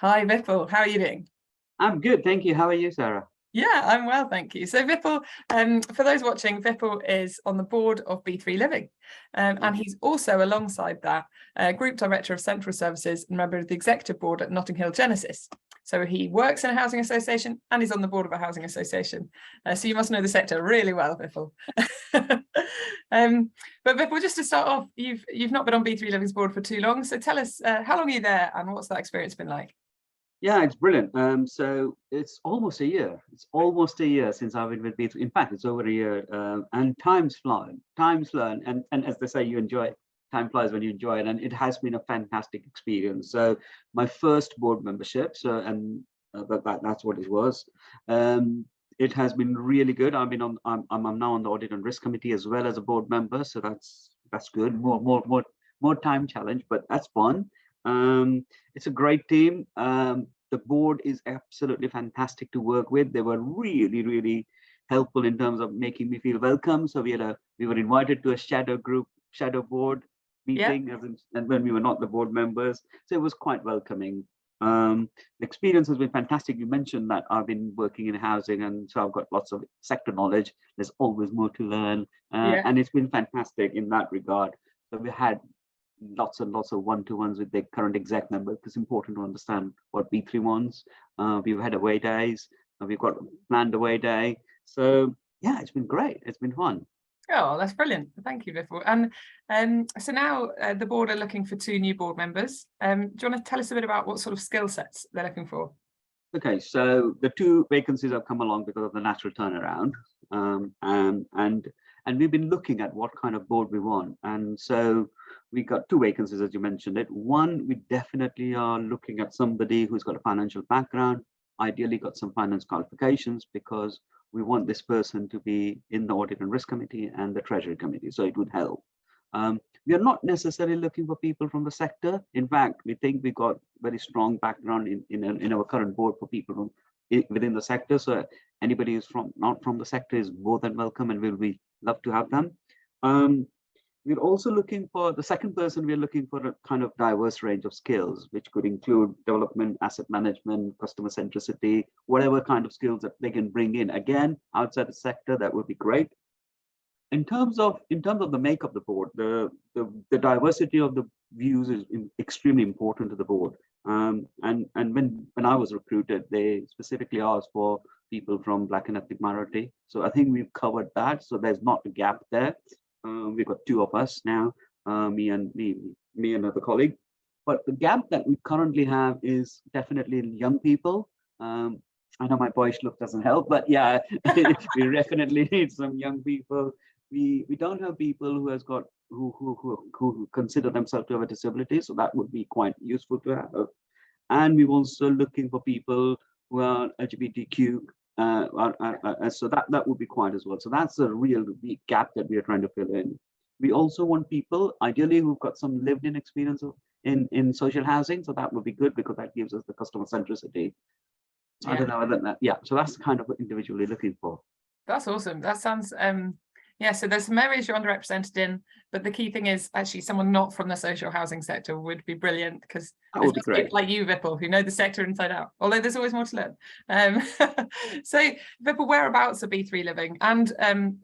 Hi, Vipul. How are you doing? I'm good, thank you. How are you, Sarah? Yeah, I'm well, thank you. So Vipul, for those watching, Vipul is on the board of B3Living, and he's also alongside that Group Director of Central Services and member of the Executive Board at Notting Hill Genesis. So he works in a housing association and he's on the board of a housing association. So you must know the sector really well, Vipul. But Vipul, just to start off, you've not been on B3Living's board for too long. So tell us, how long are you there and what's that experience been like? Yeah, it's brilliant. So it's almost a year. It's almost a year since I've been with B3. In fact, it's over a year, and time's flying. Time's flying, and as they say, you enjoy it. Time flies when you enjoy it, and it has been a fantastic experience. So my first board membership, that's what it was. It has been really good. I'm now on the audit and risk committee as well as a board member, so that's good. More time challenge, but that's fun. It's a great team. The board is absolutely fantastic to work with. They were really helpful in terms of making me feel welcome. So we were invited to a shadow board meeting, and when we were not the board members, so it was quite welcoming. The experience has been fantastic. You mentioned that I've been working in housing, and so I've got lots of sector knowledge. There's always more to learn, and it's been fantastic in that regard. So we had lots and lots of one-to-ones with the current exec member. It's important to understand what B3 wants. We've had away days, we've got planned away day. So yeah, it's been great. It's been fun. Oh, that's brilliant. Thank you, Vipul. And so now the board are looking for 2 new board members. Do you want to tell us a bit about what sort of skill sets they're looking for? Okay, so the 2 vacancies have come along because of the natural turnaround. And we've been looking at what kind of board we want. And so we got 2 vacancies, as you mentioned it. One, we definitely are looking at somebody who's got a financial background, ideally got some finance qualifications, because we want this person to be in the audit and risk committee and the treasury committee, so it would help. We are not necessarily looking for people from the sector. In fact, we think we got very strong background in our current board for people from within the sector. So anybody who's not from the sector is more than welcome, and we love to have them. We're also looking for the second person. We're looking for a kind of diverse range of skills, which could include development, asset management, customer centricity, whatever kind of skills that they can bring in. Again, outside the sector, that would be great. In terms of the makeup of the board, the diversity of the views is extremely important to the board. And when I was recruited, they specifically asked for people from Black and ethnic minority. So I think we've covered that. So there's not a gap there. We've got 2 of us now, me and another colleague. But the gap that we currently have is definitely in young people. I know my boyish look doesn't help, but yeah, we definitely need some young people. We don't have people who consider themselves to have a disability, so that would be quite useful to have. And we're also looking for people who are LGBTQ. So that would be quite as well. So that's a real big gap that we are trying to fill in. We also want people, ideally, who've got some lived-in experience in social housing. So that would be good, because that gives us the customer centricity. I don't know other than that. Yeah, so that's the kind of individual we're looking for. That's awesome. That sounds yeah, so there's some areas you're underrepresented in, but the key thing is actually someone not from the social housing sector would be brilliant, because there's people like you, Vipul, who know the sector inside out, although there's always more to learn. So Vipul, whereabouts are B3Living? And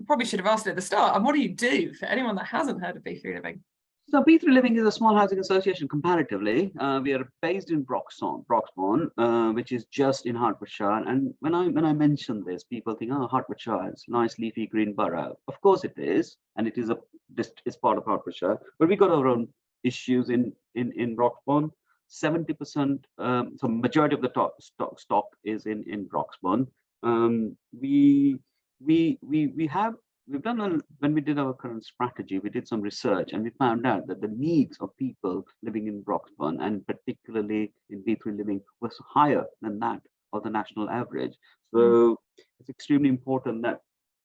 probably should have asked it at the start, and what do you do for anyone that hasn't heard of B3Living? So B3Living is a small housing association comparatively. We are based in Broxbourne, which is just in Hertfordshire. And when I mention this, people think, oh, Hertfordshire, it's a nice leafy green borough. Of course it is, and it is it's part of Hertfordshire. But we got our own issues in Broxbourne. 70%, so majority of the stock is in Broxbourne. We've done when we did our current strategy, we did some research, and we found out that the needs of people living in Broxbourne, and particularly in B3Living, was higher than that of the national average. So it's extremely important that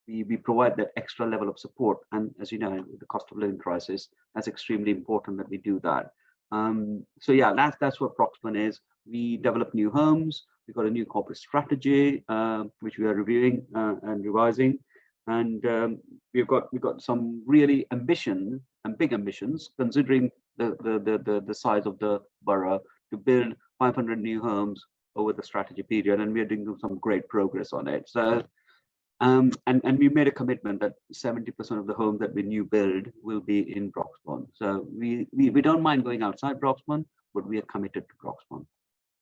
we provide that extra level of support. And as you know, with the cost of living crisis, that's extremely important that we do that. So yeah, that's what Broxbourne is. We develop new homes. We've got a new corporate strategy, which we are reviewing and revising. And we've got some really big ambitions, considering the size of the borough, to build 500 new homes over the strategy period, and we are doing some great progress on it. So, and we made a commitment that 70% of the homes that we new build will be in Broxbourne. So we don't mind going outside Broxbourne, but we are committed to Broxbourne.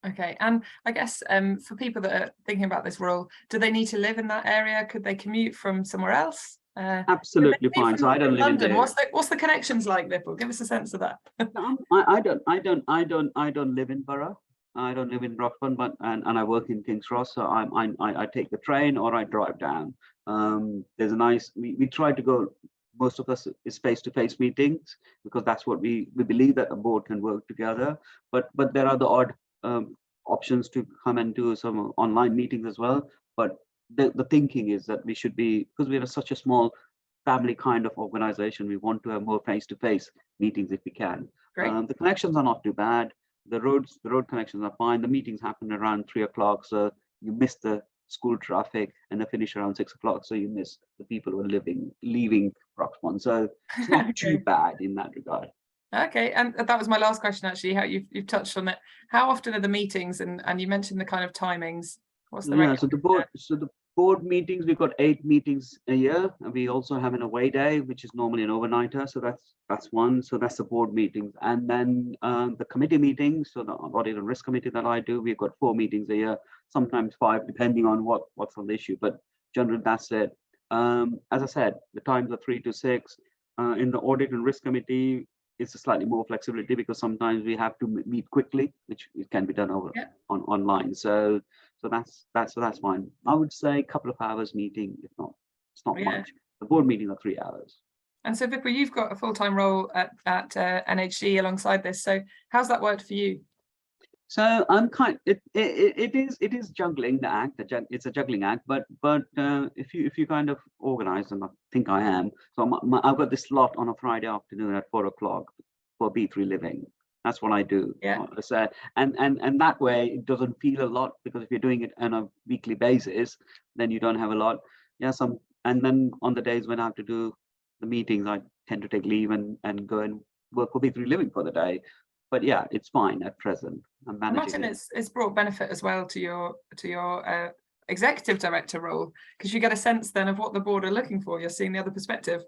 Okay, and I guess for people that are thinking about this role, do they need to live in that area? Could they commute from somewhere else? Absolutely fine. So I don't live London. in What's the connections like, Vipul? Give us a sense of that. I don't live in Borough. I don't live in Broxbourne, but and I work in King's Cross, so I take the train or I drive down. There's a nice. We try to go. Most of us is face-to-face meetings because that's what we believe that a board can work together. But there are the odd options to come and do some online meetings as well. But the thinking is that we should be, because we are such a small family kind of organization, we want to have more face-to-face meetings if we can. The connections are not too bad. The road connections are fine. The meetings happen around 3 o'clock, so you miss the school traffic, and they finish around 6 o'clock, so you miss the people who are leaving Broxbourne. So it's not too bad in that regard. Okay, and that was my last question actually. How you've touched on it. How often are the meetings, and you mentioned the kind of timings? What's the so the board meetings, we've got 8 meetings a year, and we also have an away day, which is normally an overnighter. So that's one. So that's the board meetings, and then the committee meetings. So the audit and risk committee that I do, we've got 4 meetings a year, sometimes 5, depending on what's on the issue. But generally, that's it. As I said, the times are 3 to 6. In the audit and risk committee, it's a slightly more flexibility because sometimes we have to meet quickly, which it can be done online. So that's fine. I would say a couple of hours meeting, if not, it's not much. The board meetings are 3 hours. And so Vipul, you've got a full-time role at NHG alongside this. So how's that worked for you? So I'm it is juggling the act. It's a juggling act, but if you kind of organize, and I think I am. So I've got this slot on a Friday afternoon at 4 o'clock for B3Living. That's what I do. Yeah. So, and that way it doesn't feel a lot, because if you're doing it on a weekly basis, then you don't have a lot. Yeah. And then on the days when I have to do the meetings, I tend to take leave and go and work for B3Living for the day. But yeah, it's fine at present. I'm managing it. It's brought benefit as well to your executive director role, because you get a sense then of what the board are looking for. You're seeing the other perspective.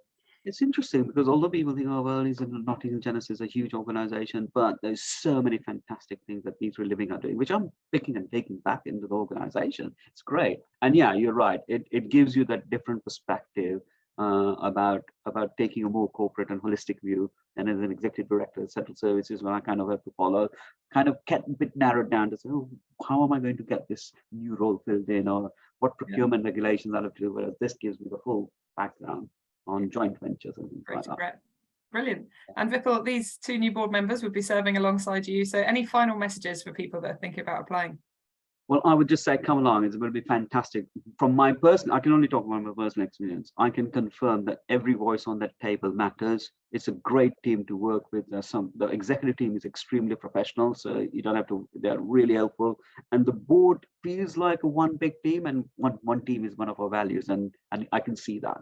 It's interesting because although people think, oh well, Nottingham Genesis is a huge organization, but there's so many fantastic things that B3Living are doing, which I'm picking and taking back into the organization. It's great. And yeah, you're right. It gives you that different perspective about taking a more corporate and holistic view. And as an executive director of central services, when I kind of have to follow, kind of get a bit narrowed down to say, oh, how am I going to get this new role filled in, or what procurement regulations I have to do? Whereas this gives me the full background on joint ventures and things like that. Great. Brilliant. And Vipul, these 2 new board members would be serving alongside you. So any final messages for people that are thinking about applying? Well, I would just say, come along. It's going to be fantastic. From my personal, I can only talk about my personal experience. I can confirm that every voice on that table matters. It's a great team to work with. The executive team is extremely professional, so you don't have to. They're really helpful, and the board feels like one big team, and one team is one of our values, and I can see that.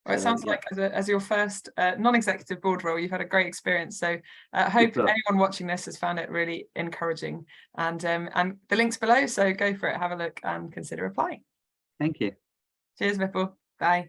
Well, it sounds like as your first non-executive board role, you've had a great experience. So I hope anyone watching this has found it really encouraging. And the link's below, so go for it, have a look and consider applying. Thank you. Cheers, Vipul. Bye.